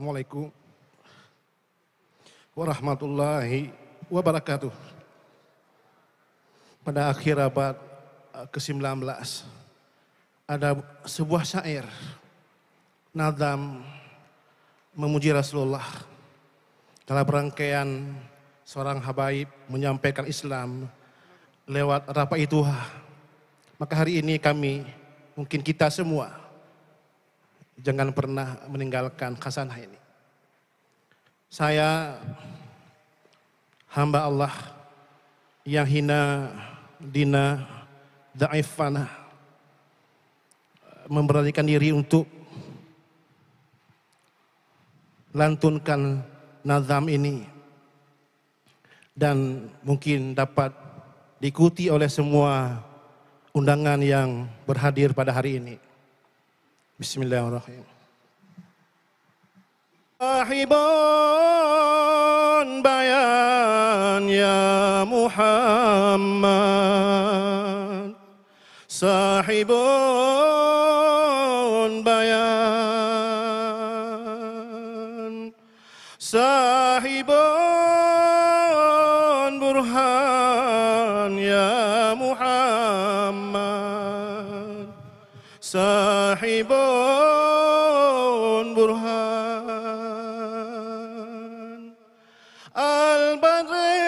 Assalamualaikum warahmatullahi wabarakatuh. Pada akhir abad ke-19 ada sebuah syair nazam memuji Rasulullah dalam rangkaian seorang habaib menyampaikan Islam lewat rapai Tuha. Maka hari ini kami, mungkin kita semua, jangan pernah meninggalkan khasanah ini. Saya hamba Allah yang hina, dina, dhaifana, memberanikan diri untuk lantunkan nazam ini dan mungkin dapat diikuti oleh semua undangan yang berhadir pada hari ini. Bismillahirrahmanirrahim. Sahibun bayan ya Muhammad, sahibun bayan, sahibun burhan ya Muhammad, sahibun burhan al-badri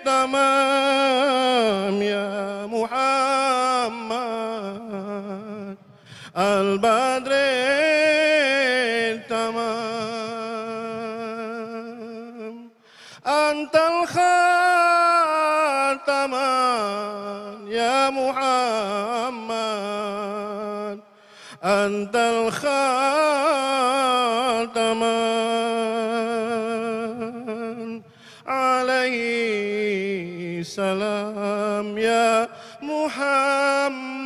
tamam ya Muhammad, al-badri tamam antal khataman ya Muhammad, antal khataman alaihi salam ya Muhammad,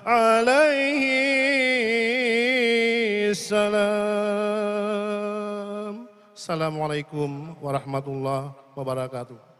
alaihi salam. Assalamualaikum warahmatullahi wabarakatuh.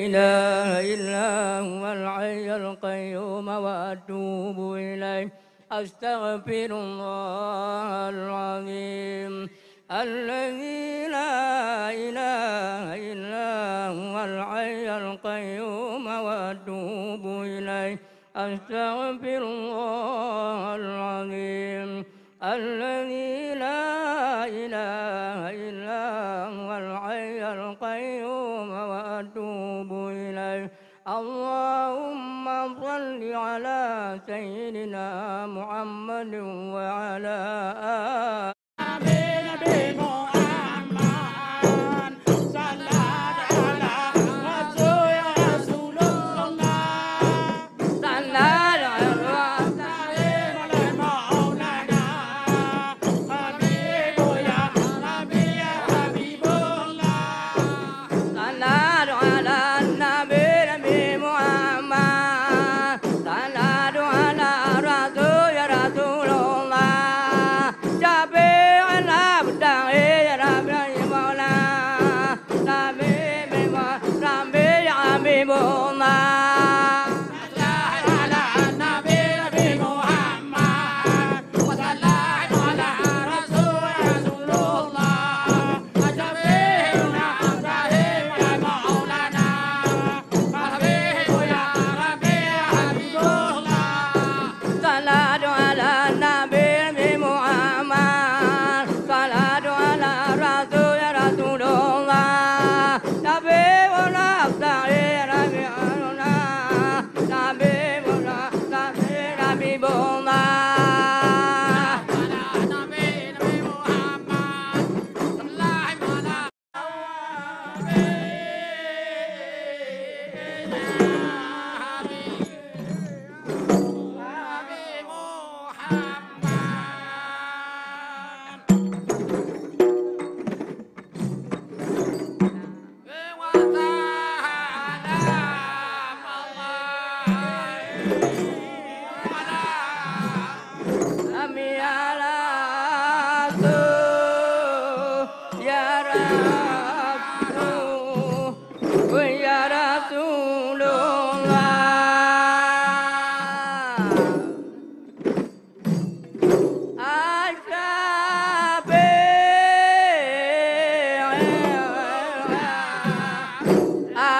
إله إلا هو الحي القيوم وأتوب إليه أستغفر الله العظيم الذي لا إله إلا هو الحي القيوم وأتوب إليه أستغفر الله العظيم الذي لا إله إلا هو الحي القيوم وأتوب إليه اللهم صل على سيدنا محمد وعلى آله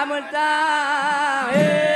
I'm